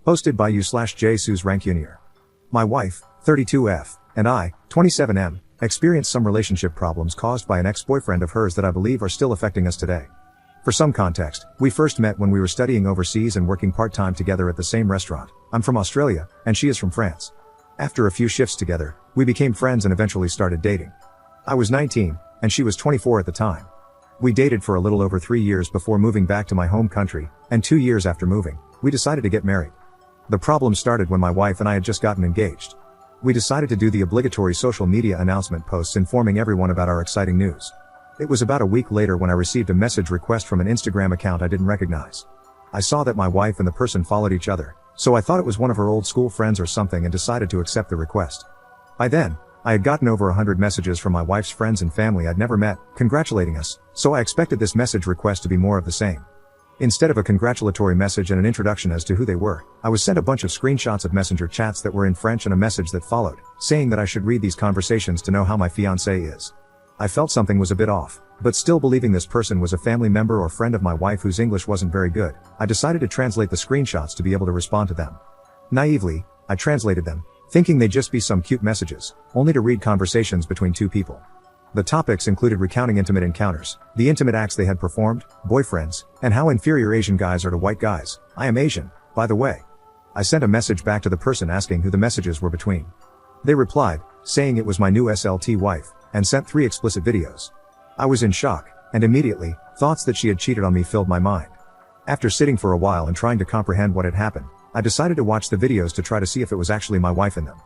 Hosted by U/J Suze Rank Jr. My wife, 32F, and I, 27M, experienced some relationship problems caused by an ex-boyfriend of hers that I believe are still affecting us today. For some context, we first met when we were studying overseas and working part-time together at the same restaurant. I'm from Australia, and she is from France. After a few shifts together, we became friends and eventually started dating. I was 19, and she was 24 at the time. We dated for a little over 3 years before moving back to my home country, and 2 years after moving, we decided to get married. The problem started when my wife and I had just gotten engaged. We decided to do the obligatory social media announcement posts informing everyone about our exciting news. It was about a week later when I received a message request from an Instagram account I didn't recognize. I saw that my wife and the person followed each other, so I thought it was one of her old school friends or something and decided to accept the request. By then, I had gotten over 100 messages from my wife's friends and family I'd never met, congratulating us, so I expected this message request to be more of the same. Instead of a congratulatory message and an introduction as to who they were, I was sent a bunch of screenshots of messenger chats that were in French and a message that followed, saying that I should read these conversations to know how my fiancé is. I felt something was a bit off, but still believing this person was a family member or friend of my wife whose English wasn't very good, I decided to translate the screenshots to be able to respond to them. Naively, I translated them, thinking they'd just be some cute messages, only to read conversations between two people. The topics included recounting intimate encounters, the intimate acts they had performed, boyfriends, and how inferior Asian guys are to white guys. I am Asian, by the way. I sent a message back to the person asking who the messages were between. They replied, saying it was my new SLT wife, and sent 3 explicit videos. I was in shock, and immediately, thoughts that she had cheated on me filled my mind. After sitting for a while and trying to comprehend what had happened, I decided to watch the videos to try to see if it was actually my wife in them.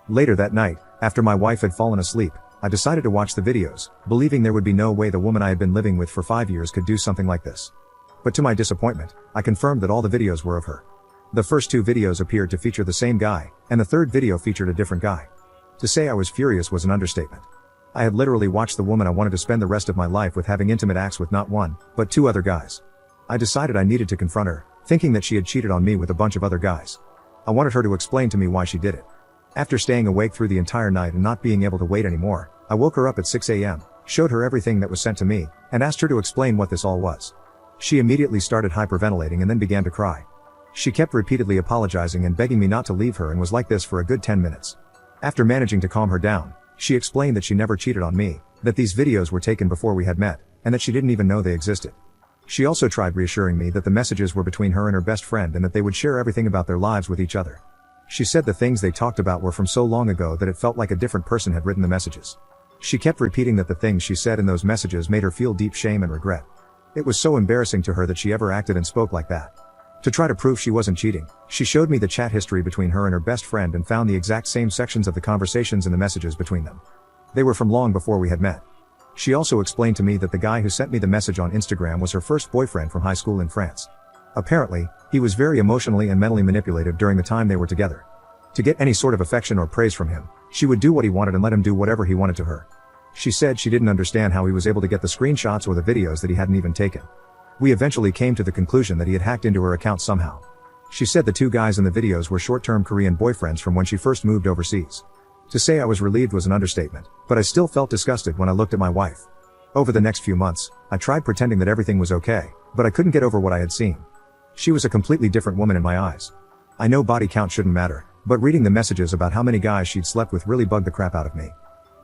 Later that night, after my wife had fallen asleep, I decided to watch the videos, believing there would be no way the woman I had been living with for 5 years could do something like this. But to my disappointment, I confirmed that all the videos were of her. The first 2 videos appeared to feature the same guy, and the third video featured a different guy. To say I was furious was an understatement. I had literally watched the woman I wanted to spend the rest of my life with having intimate acts with not 1, but 2 other guys. I decided I needed to confront her, thinking that she had cheated on me with a bunch of other guys. I wanted her to explain to me why she did it. After staying awake through the entire night and not being able to wait anymore, I woke her up at 6 a.m., showed her everything that was sent to me, and asked her to explain what this all was. She immediately started hyperventilating and then began to cry. She kept repeatedly apologizing and begging me not to leave her and was like this for a good 10 minutes. After managing to calm her down, she explained that she never cheated on me, that these videos were taken before we had met, and that she didn't even know they existed. She also tried reassuring me that the messages were between her and her best friend and that they would share everything about their lives with each other. She said the things they talked about were from so long ago that it felt like a different person had written the messages. She kept repeating that the things she said in those messages made her feel deep shame and regret. It was so embarrassing to her that she ever acted and spoke like that. To try to prove she wasn't cheating, she showed me the chat history between her and her best friend and found the exact same sections of the conversations and the messages between them. They were from long before we had met. She also explained to me that the guy who sent me the message on Instagram was her first boyfriend from high school in France. Apparently, he was very emotionally and mentally manipulative during the time they were together. To get any sort of affection or praise from him, she would do what he wanted and let him do whatever he wanted to her. She said she didn't understand how he was able to get the screenshots or the videos that he hadn't even taken. We eventually came to the conclusion that he had hacked into her account somehow. She said the 2 guys in the videos were short-term Korean boyfriends from when she first moved overseas. To say I was relieved was an understatement, but I still felt disgusted when I looked at my wife. Over the next few months, I tried pretending that everything was okay, but I couldn't get over what I had seen. She was a completely different woman in my eyes. I know body count shouldn't matter, but reading the messages about how many guys she'd slept with really bugged the crap out of me.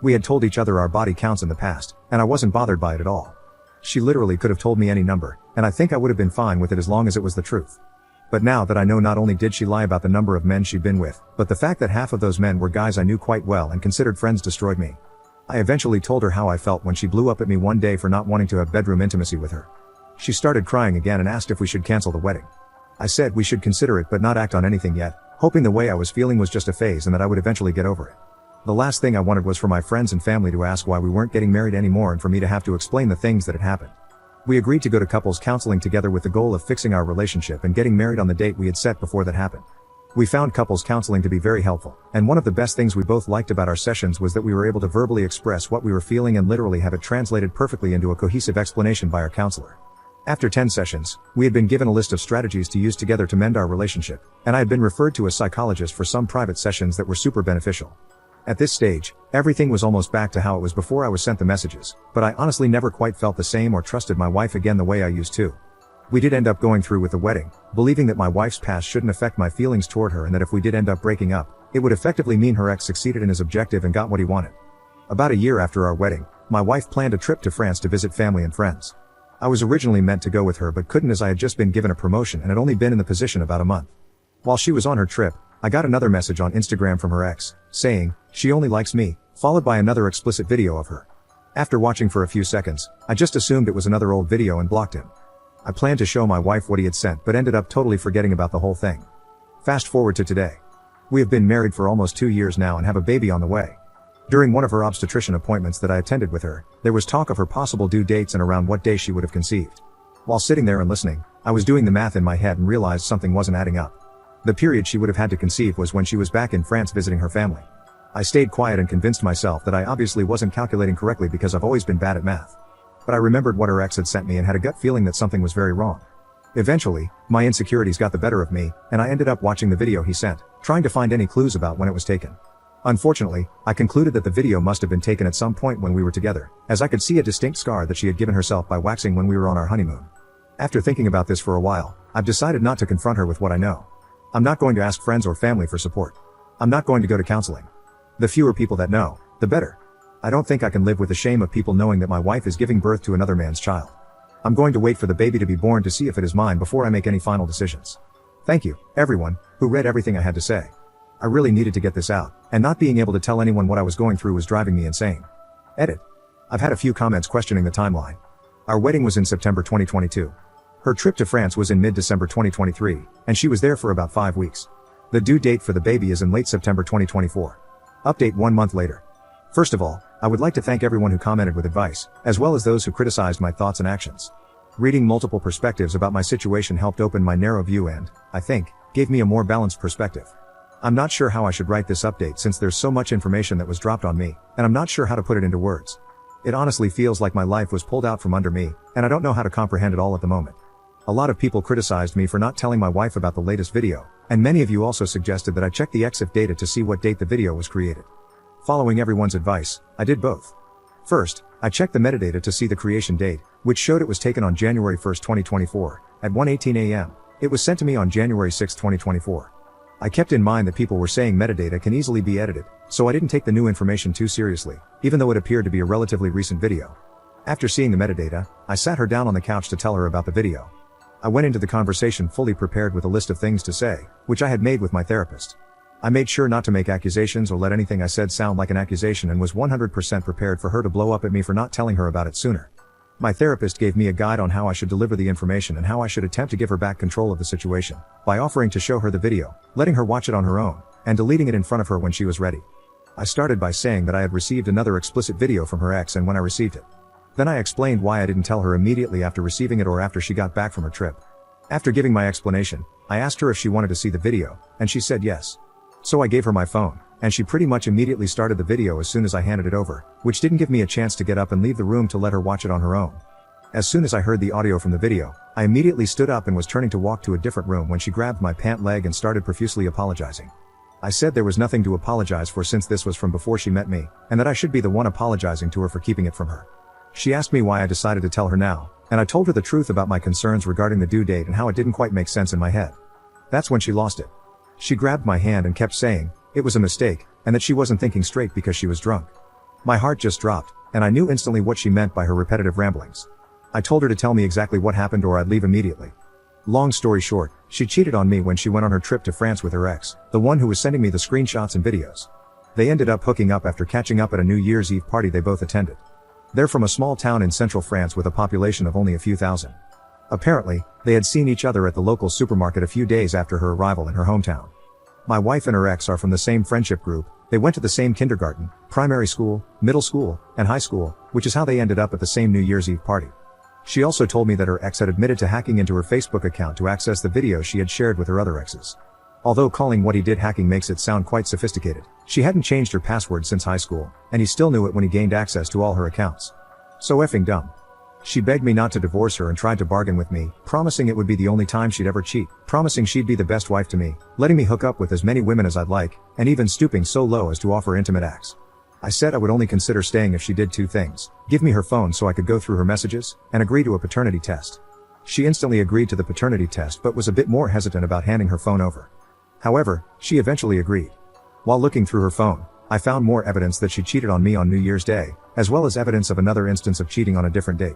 We had told each other our body counts in the past, and I wasn't bothered by it at all. She literally could have told me any number, and I think I would have been fine with it as long as it was the truth. But now that I know not only did she lie about the number of men she'd been with, but the fact that half of those men were guys I knew quite well and considered friends destroyed me. I eventually told her how I felt when she blew up at me one day for not wanting to have bedroom intimacy with her. She started crying again and asked if we should cancel the wedding. I said we should consider it but not act on anything yet, hoping the way I was feeling was just a phase and that I would eventually get over it. The last thing I wanted was for my friends and family to ask why we weren't getting married anymore and for me to have to explain the things that had happened. We agreed to go to couples counseling together with the goal of fixing our relationship and getting married on the date we had set before that happened. We found couples counseling to be very helpful, and one of the best things we both liked about our sessions was that we were able to verbally express what we were feeling and literally have it translated perfectly into a cohesive explanation by our counselor. After 10 sessions, we had been given a list of strategies to use together to mend our relationship, and I had been referred to a psychologist for some private sessions that were super beneficial. At this stage, everything was almost back to how it was before I was sent the messages, but I honestly never quite felt the same or trusted my wife again the way I used to. We did end up going through with the wedding, believing that my wife's past shouldn't affect my feelings toward her and that if we did end up breaking up, it would effectively mean her ex succeeded in his objective and got what he wanted. About a year after our wedding, my wife planned a trip to France to visit family and friends. I was originally meant to go with her but couldn't as I had just been given a promotion and had only been in the position about a month. While she was on her trip, I got another message on Instagram from her ex, saying, "She only likes me," followed by another explicit video of her. After watching for a few seconds, I just assumed it was another old video and blocked him. I planned to show my wife what he had sent but ended up totally forgetting about the whole thing. Fast forward to today. We have been married for almost 2 years now and have a baby on the way. During one of her obstetrician appointments that I attended with her, there was talk of her possible due dates and around what day she would have conceived. While sitting there and listening, I was doing the math in my head and realized something wasn't adding up. The period she would have had to conceive was when she was back in France visiting her family. I stayed quiet and convinced myself that I obviously wasn't calculating correctly because I've always been bad at math. But I remembered what her ex had sent me and had a gut feeling that something was very wrong. Eventually, my insecurities got the better of me, and I ended up watching the video he sent, trying to find any clues about when it was taken. Unfortunately, I concluded that the video must have been taken at some point when we were together, as I could see a distinct scar that she had given herself by waxing when we were on our honeymoon. After thinking about this for a while, I've decided not to confront her with what I know. I'm not going to ask friends or family for support. I'm not going to go to counseling. The fewer people that know, the better. I don't think I can live with the shame of people knowing that my wife is giving birth to another man's child. I'm going to wait for the baby to be born to see if it is mine before I make any final decisions. Thank you, everyone, who read everything I had to say. I really needed to get this out, and not being able to tell anyone what I was going through was driving me insane. Edit. I've had a few comments questioning the timeline. Our wedding was in September 2022. Her trip to France was in mid-December 2023, and she was there for about 5 weeks. The due date for the baby is in late September 2024. Update 1 month later. First of all, I would like to thank everyone who commented with advice, as well as those who criticized my thoughts and actions. Reading multiple perspectives about my situation helped open my narrow view and, I think, gave me a more balanced perspective. I'm not sure how I should write this update since there's so much information that was dropped on me, and I'm not sure how to put it into words. It honestly feels like my life was pulled out from under me, and I don't know how to comprehend it all at the moment. A lot of people criticized me for not telling my wife about the latest video, and many of you also suggested that I check the EXIF data to see what date the video was created. Following everyone's advice, I did both. First, I checked the metadata to see the creation date, which showed it was taken on January 1, 2024, at 1:18 a.m. It was sent to me on January 6, 2024. I kept in mind that people were saying metadata can easily be edited, so I didn't take the new information too seriously, even though it appeared to be a relatively recent video. After seeing the metadata, I sat her down on the couch to tell her about the video. I went into the conversation fully prepared with a list of things to say, which I had made with my therapist. I made sure not to make accusations or let anything I said sound like an accusation and was 100% prepared for her to blow up at me for not telling her about it sooner. My therapist gave me a guide on how I should deliver the information and how I should attempt to give her back control of the situation, by offering to show her the video, letting her watch it on her own, and deleting it in front of her when she was ready. I started by saying that I had received another explicit video from her ex and when I received it. Then I explained why I didn't tell her immediately after receiving it or after she got back from her trip. After giving my explanation, I asked her if she wanted to see the video, and she said yes. So I gave her my phone, and she pretty much immediately started the video as soon as I handed it over, which didn't give me a chance to get up and leave the room to let her watch it on her own. As soon as I heard the audio from the video, I immediately stood up and was turning to walk to a different room when she grabbed my pant leg and started profusely apologizing. I said there was nothing to apologize for since this was from before she met me, and that I should be the one apologizing to her for keeping it from her. She asked me why I decided to tell her now, and I told her the truth about my concerns regarding the due date and how it didn't quite make sense in my head. That's when she lost it. She grabbed my hand and kept saying it was a mistake, and that she wasn't thinking straight because she was drunk. My heart just dropped, and I knew instantly what she meant by her repetitive ramblings. I told her to tell me exactly what happened or I'd leave immediately. Long story short, she cheated on me when she went on her trip to France with her ex, the one who was sending me the screenshots and videos. They ended up hooking up after catching up at a New Year's Eve party they both attended. They're from a small town in central France with a population of only a few thousand. Apparently, they had seen each other at the local supermarket a few days after her arrival in her hometown. My wife and her ex are from the same friendship group, they went to the same kindergarten, primary school, middle school, and high school, which is how they ended up at the same New Year's Eve party. She also told me that her ex had admitted to hacking into her Facebook account to access the videos she had shared with her other exes. Although calling what he did hacking makes it sound quite sophisticated, she hadn't changed her password since high school, and he still knew it when he gained access to all her accounts. So effing dumb. She begged me not to divorce her and tried to bargain with me, promising it would be the only time she'd ever cheat, promising she'd be the best wife to me, letting me hook up with as many women as I'd like, and even stooping so low as to offer intimate acts. I said I would only consider staying if she did two things: give me her phone so I could go through her messages, and agree to a paternity test. She instantly agreed to the paternity test but was a bit more hesitant about handing her phone over. However, she eventually agreed. While looking through her phone, I found more evidence that she cheated on me on New Year's Day, as well as evidence of another instance of cheating on a different date.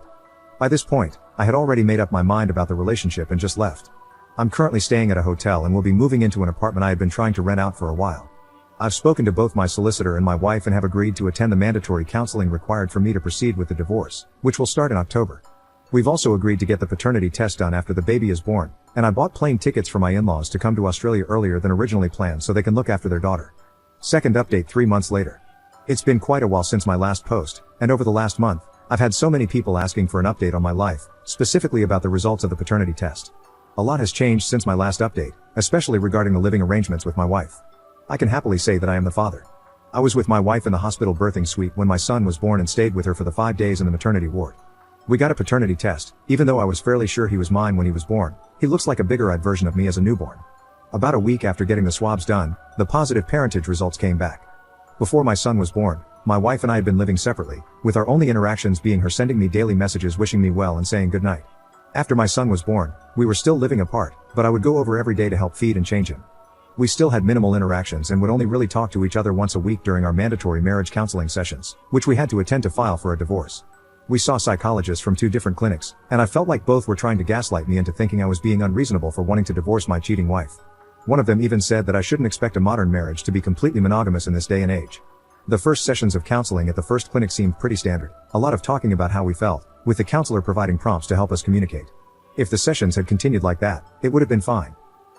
By this point, I had already made up my mind about the relationship and just left. I'm currently staying at a hotel and will be moving into an apartment I had been trying to rent out for a while. I've spoken to both my solicitor and my wife and have agreed to attend the mandatory counseling required for me to proceed with the divorce, which will start in October. We've also agreed to get the paternity test done after the baby is born, and I bought plane tickets for my in-laws to come to Australia earlier than originally planned so they can look after their daughter. Second update 3 months later. It's been quite a while since my last post, and over the last month, I've had so many people asking for an update on my life, specifically about the results of the paternity test. A lot has changed since my last update, especially regarding the living arrangements with my wife. I can happily say that I am the father. I was with my wife in the hospital birthing suite when my son was born and stayed with her for the 5 days in the maternity ward. We got a paternity test, even though I was fairly sure he was mine when he was born. He looks like a bigger-eyed version of me as a newborn. About a week after getting the swabs done, the positive parentage results came back. Before my son was born, my wife and I had been living separately, with our only interactions being her sending me daily messages wishing me well and saying goodnight. After my son was born, we were still living apart, but I would go over every day to help feed and change him. We still had minimal interactions and would only really talk to each other once a week during our mandatory marriage counseling sessions, which we had to attend to file for a divorce. We saw psychologists from 2 different clinics, and I felt like both were trying to gaslight me into thinking I was being unreasonable for wanting to divorce my cheating wife. One of them even said that I shouldn't expect a modern marriage to be completely monogamous in this day and age. The first sessions of counseling at the first clinic seemed pretty standard, a lot of talking about how we felt, with the counselor providing prompts to help us communicate. If the sessions had continued like that, it would have been fine.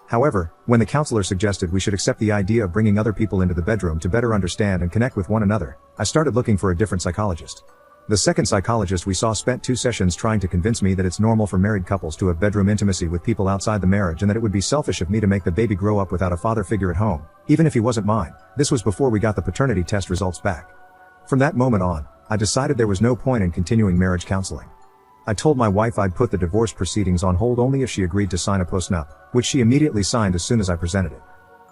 However, when the counselor suggested we should accept the idea of bringing other people into the bedroom to better understand and connect with one another, I started looking for a different psychologist. The second psychologist we saw spent 2 sessions trying to convince me that it's normal for married couples to have bedroom intimacy with people outside the marriage and that it would be selfish of me to make the baby grow up without a father figure at home, even if he wasn't mine. This was before we got the paternity test results back. From that moment on, I decided there was no point in continuing marriage counseling. I told my wife I'd put the divorce proceedings on hold only if she agreed to sign a postnup, which she immediately signed as soon as I presented it.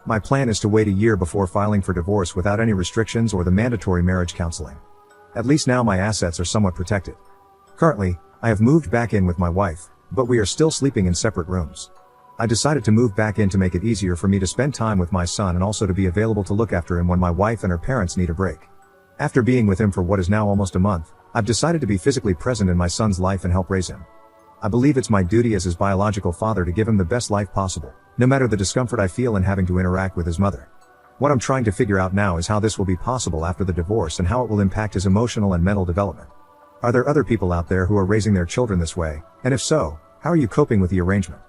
My plan is to wait a year before filing for divorce without any restrictions or the mandatory marriage counseling. At least now my assets are somewhat protected. Currently, I have moved back in with my wife, but we are still sleeping in separate rooms. I decided to move back in to make it easier for me to spend time with my son and also to be available to look after him when my wife and her parents need a break. After being with him for what is now almost a month, I've decided to be physically present in my son's life and help raise him. I believe it's my duty as his biological father to give him the best life possible, no matter the discomfort I feel in having to interact with his mother. What I'm trying to figure out now is how this will be possible after the divorce and how it will impact his emotional and mental development. Are there other people out there who are raising their children this way, and if so, how are you coping with the arrangement?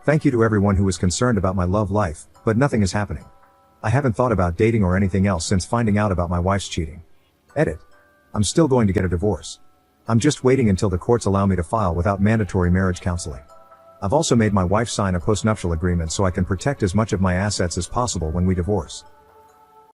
Thank you to everyone who is concerned about my love life, but nothing is happening. I haven't thought about dating or anything else since finding out about my wife's cheating. Edit. I'm still going to get a divorce. I'm just waiting until the courts allow me to file without mandatory marriage counseling. I've also made my wife sign a postnuptial agreement so I can protect as much of my assets as possible when we divorce.